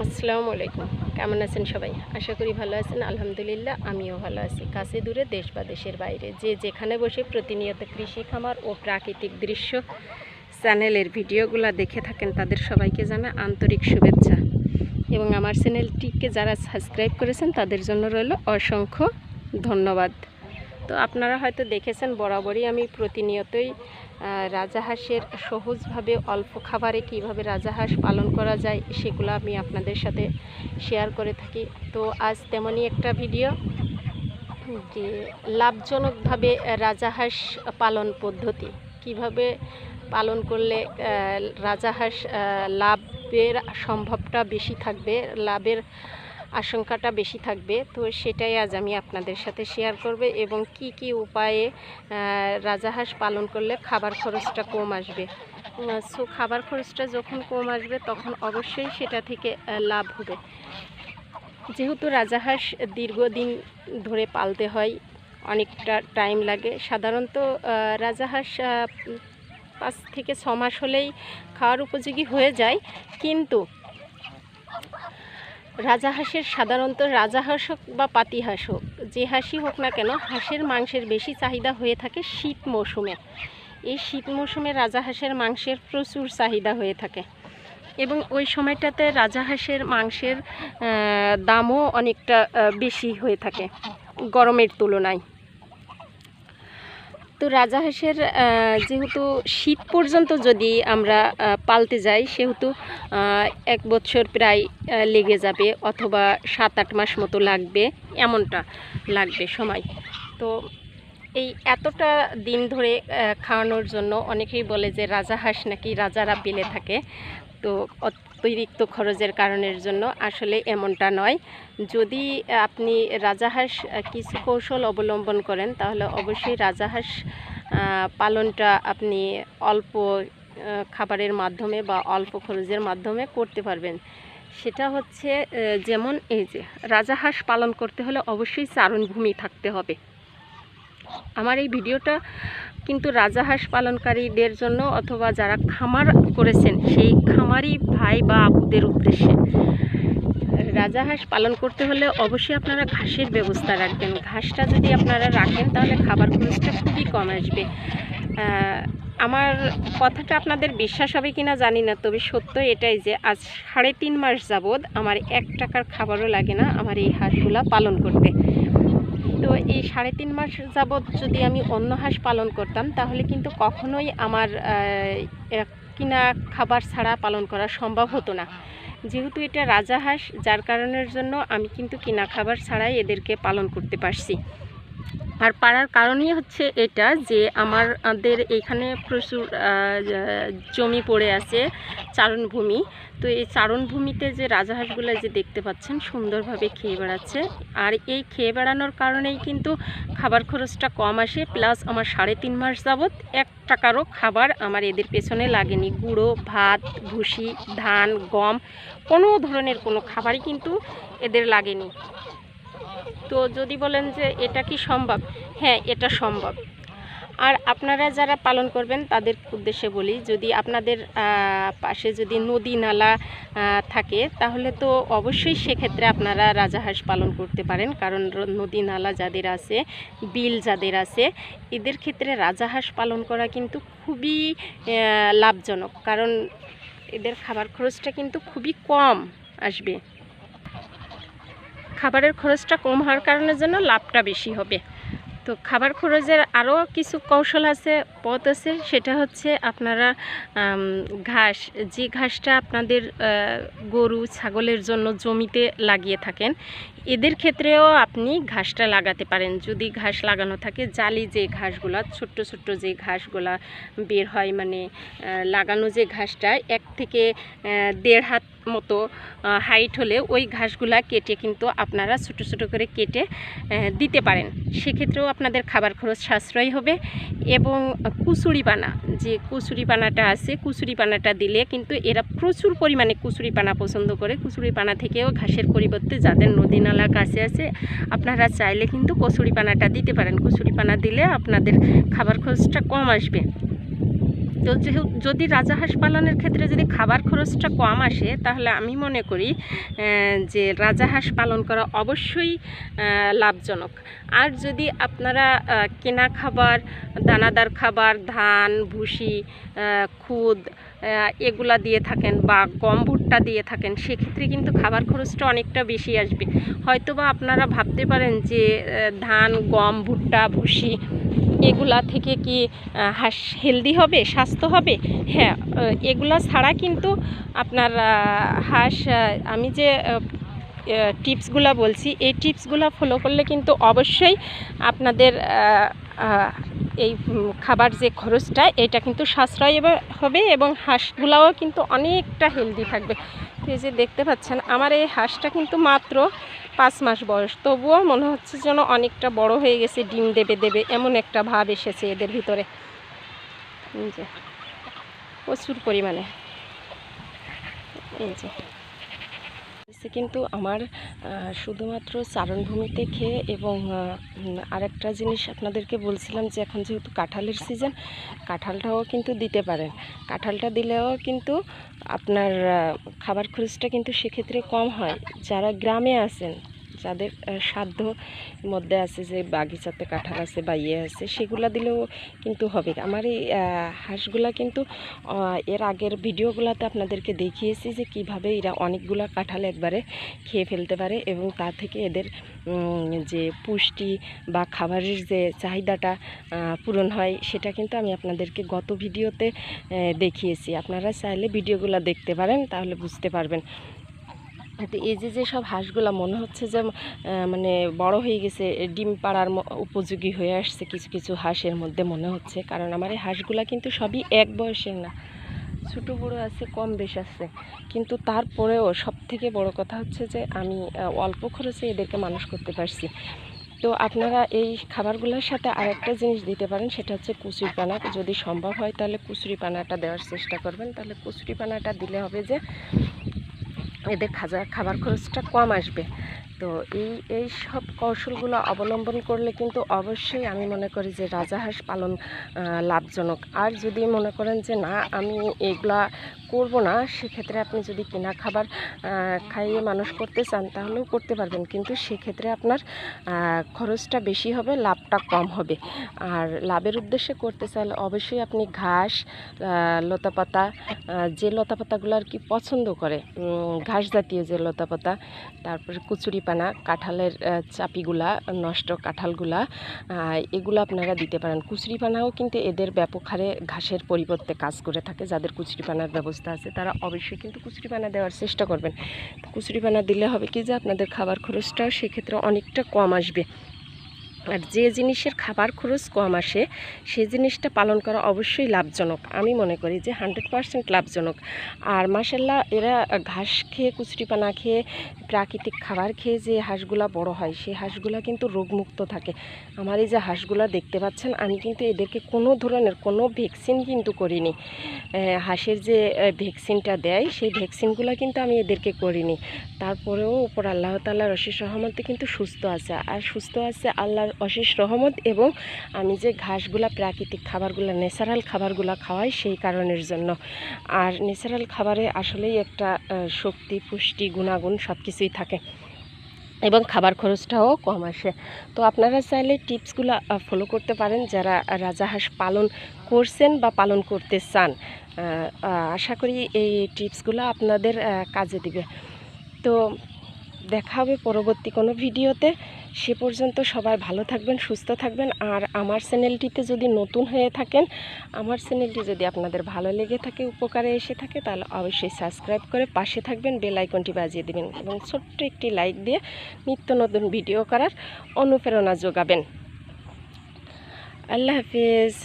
আসসালামু আলাইকুম। কেমন আছেন সবাই? আশা করি ভালো আছেন। আলহামদুলিল্লাহ আমিও ভালো আছি। কাছে দূরে দেশ বা দেশের বাইরে যে যেখানে বসে প্রতিনিয়ত কৃষি খামার ও প্রাকৃতিক দৃশ্য চ্যানেলের ভিডিওগুলো দেখে থাকেন তাদের সবাইকে জানা আন্তরিক শুভেচ্ছা এবং আমার চ্যানেলটিকে যারা সাবস্ক্রাইব করেছেন তাদের জন্য রইল অসংখ্য ধন্যবাদ। তো আপনারা হয়তো দেখেছেন বরাবরই আমি প্রতিনিয়তই রাজাহাঁসের সহজভাবে অল্প খাবারে কিভাবে রাজাহাঁস পালন করা যায় সেগুলো আমি আপনাদের সাথে শেয়ার করে থাকি। তো আজ তেমনই একটা ভিডিও যে লাভজনকভাবে রাজাহাঁস পালন পদ্ধতি কিভাবে পালন করলে রাজাহাঁস লাভের সম্ভবটা বেশি থাকবে, লাভের আশঙ্কাটা বেশি থাকবে। তো সেটাই আজ আমি আপনাদের সাথে শেয়ার করব এবং কি কি উপায়ে রাজাহাঁস পালন করলে খাবার খরচটা কম আসবে। সো খাবার খরচটা যখন কম আসবে তখন অবশ্যই সেটা থেকে লাভ হবে। যেহেতু রাজাহাঁস দীর্ঘদিন ধরে পালতে হয়, অনেকটা টাইম লাগে। সাধারণত রাজাহাঁস 5 থেকে 6 মাস হলেই খাওয়ার উপযোগী হয়ে যায়, কিন্তু রাজাহাঁসের সাধারণত রাজাহাঁস হোক বা পাতিহাঁস হোক, যে হাঁসই হোক না কেন, হাঁসের মাংসের বেশি চাহিদা হয়ে থাকে শীত মৌসুমে। এই শীত মৌসুমে রাজাহাঁসের মাংসের প্রচুর চাহিদা হয়ে থাকে এবং ওই সময়টাতে রাজাহাঁসের মাংসের দামও অনেকটা বেশি হয়ে থাকে গরমের তুলনায়। তো রাজাহাঁসের যেহেতু শীত পর্যন্ত যদি আমরা পালতে যাই সেহেতু 1 বছর প্রায় লেগে যাবে, অথবা 7-8 মাস মতো লাগবে, এমনটা লাগবে সময়। তো এই এতটা দিন ধরে খাওয়ানোর জন্য অনেকেই বলে যে রাজাহাঁস নাকি রাজারা পেলে থাকে। তো অতিরিক্ত খরচের কারণের জন্য আসলে এমনটা নয়। যদি আপনি রাজাহাঁস কিছু কৌশল অবলম্বন করেন তাহলে অবশ্যই রাজাহাঁস পালনটা আপনি অল্প খাবারের মাধ্যমে বা অল্প খরচের মাধ্যমে করতে পারবেন। সেটা হচ্ছে যেমন এই যে রাজাহাঁস পালন করতে হলে অবশ্যই চারণভূমি থাকতে হবে। আমার এই ভিডিওটা কিন্তু রাজাহাঁস পালনকারীদের জন্য অথবা যারা খামার করেছেন সেই খামারি ভাই বা আপুদের উদ্দেশ্যে। রাজাহাঁস পালন করতে হলে অবশ্যই আপনারা ঘাসের ব্যবস্থা রাখবেন। ঘাসটা যদি আপনারা রাখেন তাহলে খাবার খরচটা খুবই কম আসবে। আমার কথাটা আপনাদের বিশ্বাস হবে কিনা জানি না, তবে সত্য এটাই যে আজ 3.5 মাস যাবৎ আমার 1 টাকার খাবারও লাগে না আমার এই হাঁসগুলা পালন করতে। তো এই 3.5 মাস যাবৎ যদি আমি অন্য হাঁস পালন করতাম তাহলে কিন্তু কখনোই আমার কিনা খাবার ছাড়া পালন করা সম্ভব হতো না। যেহেতু এটা রাজাহাঁস, যার কারণের জন্য আমি কিন্তু কিনা খাবার ছাড়াই এদেরকে পালন করতে পারছি। আর পারার কারণই হচ্ছে এটা যে আমাদের এখানে প্রচুর জমি পড়ে আছে, চারণভূমি। তো এই চারণভূমিতে যে রাজাহাঁসগুলো যে দেখতে পাচ্ছেন সুন্দরভাবে খেয়ে বেড়াচ্ছে, আর এই খেয়ে বেড়ানোর কারণেই কিন্তু খাবার খরচটা কম আসে। প্লাস আমার 3.5 মাস যাবৎ 1 টাকারও খাবার আমার এদের পেছনে লাগেনি। গুঁড়ো ভাত, ভুসি, ধান, গম, কোনো ধরনের কোনো খাবারই কিন্তু এদের লাগেনি। তো যদি বলেন যে এটা কি সম্ভব, হ্যাঁ এটা সম্ভব। আর আপনারা যারা পালন করবেন তাদের উদ্দেশ্যে বলি, যদি আপনাদের পাশে যদি নদী নালা থাকে তাহলে তো অবশ্যই সেক্ষেত্রে আপনারা রাজাহাঁস পালন করতে পারেন। কারণ নদী নালা যাদের আছে, বিল যাদের আছে, এদের ক্ষেত্রে রাজাহাঁস পালন করা কিন্তু খুবই লাভজনক, কারণ এদের খাবার খরচটা কিন্তু খুবই কম আসবে। খাবারের খরচটা কম হওয়ার কারণের জন্য লাভটা বেশি হবে। তো খাবার খরচের আরও কিছু কৌশল আছে, পথ আছে। সেটা হচ্ছে আপনারা ঘাস, যে ঘাসটা আপনাদের গরু ছাগলের জন্য জমিতে লাগিয়ে থাকেন, এদের ক্ষেত্রেও আপনি ঘাসটা লাগাতে পারেন। যদি ঘাস লাগানো থাকে, জালি যে ঘাসগুলা, ছোট্ট ছোট্ট যে ঘাসগুলা বের হয়, মানে লাগানো যে ঘাসটা 1 থেকে 1.5 হাত মতো হাইট হলে ওই ঘাসগুলা কেটে কিন্তু আপনারা ছোট ছোট করে কেটে দিতে পারেন। সেক্ষেত্রেও আপনাদের খাবার খরচ সাশ্রয় হবে। এবং কুচুরিপানা, যে কুচুরিপানাটা আছে, কুচুরিপানাটা দিলে কিন্তু এরা প্রচুর পরিমাণে কুচুরিপানা পছন্দ করে। কুচুরিপানা থেকেও ঘাসের পরিবর্তে যাদের নদী নালা কাছে আছে আপনারা চাইলে কিন্তু কচুরিপানাটা দিতে পারেন। কচুরিপানা দিলে আপনাদের খাবার খরচটা কম আসবে। তো যদি রাজাহাঁস পালনের ক্ষেত্রে যদি খাবার খরচটা কম আসে, তাহলে আমি মনে করি যে রাজাহাঁস পালন করা অবশ্যই লাভজনক। আর যদি আপনারা কেনা খাবার, দানাদার খাবার, ধান, ভুসি, খুদ এগুলা দিয়ে থাকেন বা গম ভুট্টা দিয়ে থাকেন, সেক্ষেত্রে কিন্তু খাবার খরচটা অনেকটা বেশি আসবে। হয়তোবা আপনারা ভাবতে পারেন যে ধান, গম, ভুট্টা, ভুসি এগুলা থেকে কি হাঁস হেলদি হবে, স্বাস্থ্য হবে? হ্যাঁ, এগুলা ছাড়া কিন্তু আপনার হাঁস, আমি যে টিপসগুলো বলছি, এই টিপসগুলো ফলো করলে কিন্তু অবশ্যই আপনাদের এই খাবার যে খরচটা, এটা কিন্তু সাশ্রয় হবে এবং হাঁসগুলাও কিন্তু অনেকটা হেলদি থাকবে। এই যে দেখতে পাচ্ছেন, আমার এই হাঁসটা কিন্তু মাত্র 5 মাস বয়স, তবুও মনে হচ্ছে যেন অনেকটা বড় হয়ে গেছে, ডিম দেবে এমন একটা ভাব এসেছে এদের ভিতরে। যে প্রচুর পরিমাণে এই যে কিন্তু আমার শুধুমাত্র চারণভূমিতে খেয়ে, এবং আরেকটা জিনিস আপনাদেরকে বলছিলাম যে এখন যেহেতু কাঁঠালের সিজন, কাঁঠালটাও কিন্তু দিতে পারেন। কাঁঠালটা দিলেও কিন্তু আপনার খাবার খরচটা কিন্তু সেক্ষেত্রে কম হয়। যারা গ্রামে আছেন, যাদের সাধ্য মধ্যে আছে যে বাগিচাতে কাঁঠাল আছে বা ইয়ে আছে, সেগুলা দিলেও কিন্তু হবে। আমার এই হাঁসগুলা কিন্তু এর আগের ভিডিওগুলোতে আপনাদেরকে দেখিয়েছি যে কিভাবে এরা অনেকগুলা কাঁঠাল একবারে খেয়ে ফেলতে পারে, এবং তা থেকে এদের যে পুষ্টি বা খাবারের যে চাহিদাটা পূরণ হয়, সেটা কিন্তু আমি আপনাদেরকে গত ভিডিওতে দেখিয়েছি। আপনারা চাইলে ভিডিওগুলো দেখতে পারেন, তাহলে বুঝতে পারবেন। তো এই যে সব হাঁসগুলা মনে হচ্ছে যে মানে বড় হয়ে গেছে, ডিম পাড়ার উপযোগী হয়ে আসছে কিছু কিছু হাঁসের মধ্যে মনে হচ্ছে। কারণ আমার এই হাঁসগুলা কিন্তু সবই এক বয়সের না, ছোটো বড়ো আছে, কম বেশ আছে, কিন্তু তারপরেও সব থেকে বড় কথা হচ্ছে যে আমি অল্প খরচে এদেরকে মানুষ করতে পারছি। তো আপনারা এই খাবারগুলোর সাথে আরেকটা জিনিস দিতে পারেন, সেটা হচ্ছে কচুরি পানা। যদি সম্ভব হয় তাহলে কচুরি পানাটা দেওয়ার চেষ্টা করবেন। তাহলে কচুরি পানাটা দিলে হবে যে এদের খাবার খরচটা কম আসবে। তো এই সব কৌশলগুলো অবলম্বন করলে কিন্তু অবশ্যই আমি মনে করি যে রাজাহাঁস পালন লাভজনক। আর যদি মনে করেন যে না, আমি এগুলা করব না, সেক্ষেত্রে আপনি যদি কিনা খাবার খাইয়ে মানুষ করতে চান, তাহলেও করতে পারবেন, কিন্তু সেক্ষেত্রে আপনার খরচটা বেশি হবে, লাভটা কম হবে। আর লাভের উদ্দেশ্যে করতে চাইলে অবশ্যই আপনি ঘাস, লতাপাতা, যে লতাপাতাগুলো আর কি পছন্দ করে, ঘাস জাতীয় যে লতাপাতা, তারপরে কচুরি পানা, কাঁঠালের চাপিগুলা, নষ্ট কাঁঠালগুলা, এগুলো আপনারা দিতে পারেন। কুচুরি পানাও কিন্তু এদের ব্যাপক হারে ঘাসের পরিবর্তে কাজ করে থাকে। যাদের কুচুরি পানার ব্যবস্থা আছে তারা অবশ্যই কিন্তু কুচুরি পানা দেওয়ার চেষ্টা করবেন। কুচুরি পানা দিলে হবে কি যে আপনাদের খাবার খরচটাও সেক্ষেত্রে অনেকটা কম আসবে। আর যে জিনিসের খাবার খরচ কম আসে, সেই জিনিসটা পালন করা অবশ্যই লাভজনক। আমি মনে করি যে 100% লাভজনক। আর মাশাআল্লাহ, এরা ঘাস খেয়ে, কুচুরি পানা খেয়ে, প্রাকৃতিক খাবার খেয়ে যে হাঁসগুলা বড় হয়, সেই হাঁসগুলা কিন্তু রোগমুক্ত থাকে। আমার এই যে হাঁসগুলা দেখতে পাচ্ছেন, আমি কিন্তু এদেরকে কোনো ধরনের কোনো ভ্যাকসিন কিন্তু করিনি। হাঁসের যে ভ্যাকসিনটা দেয়, সেই ভ্যাকসিনগুলো কিন্তু আমি এদেরকে করিনি। তারপরেও উপর আল্লাহ তাআলার অশেষ রহমতে কিন্তু সুস্থ আছে। আর সুস্থ আছে আল্লাহর অশেষ রহমত, এবং আমি যে ঘাসগুলা, প্রাকৃতিক খাবারগুলো, ন্যাচারাল খাবারগুলো খাওয়াই সেই কারণের জন্য। আর ন্যাচারাল খাবারে আসলেই একটা শক্তি, পুষ্টি, গুণাগুণ সব কিছুই থাকে, এবং খাবার খরচটাও কম আসে। তো আপনারা চাইলে টিপসগুলো ফলো করতে পারেন, যারা রাজাহাঁস পালন করছেন বা পালন করতে চান। আশা করি এই টিপসগুলো আপনাদের কাজে দিবে। তো দেখা হবে পরবর্তী কোনো ভিডিওতে। সে পর্যন্ত সবাই ভালো থাকবেন, সুস্থ থাকবেন। আর আমার চ্যানেলটিতে যদি নতুন হয়ে থাকেন, আমার চ্যানেলটি যদি আপনাদের ভালো লেগে থাকে, উপকারে এসে থাকে, তাহলে অবশ্যই সাবস্ক্রাইব করে পাশে থাকবেন, বেল আইকনটি বাজিয়ে দেবেন, এবং ছোট্ট একটি লাইক দিয়ে নিত্য নতুন ভিডিও করার অনুপ্রেরণা যোগাবেন। আল্লাহ হাফিজ।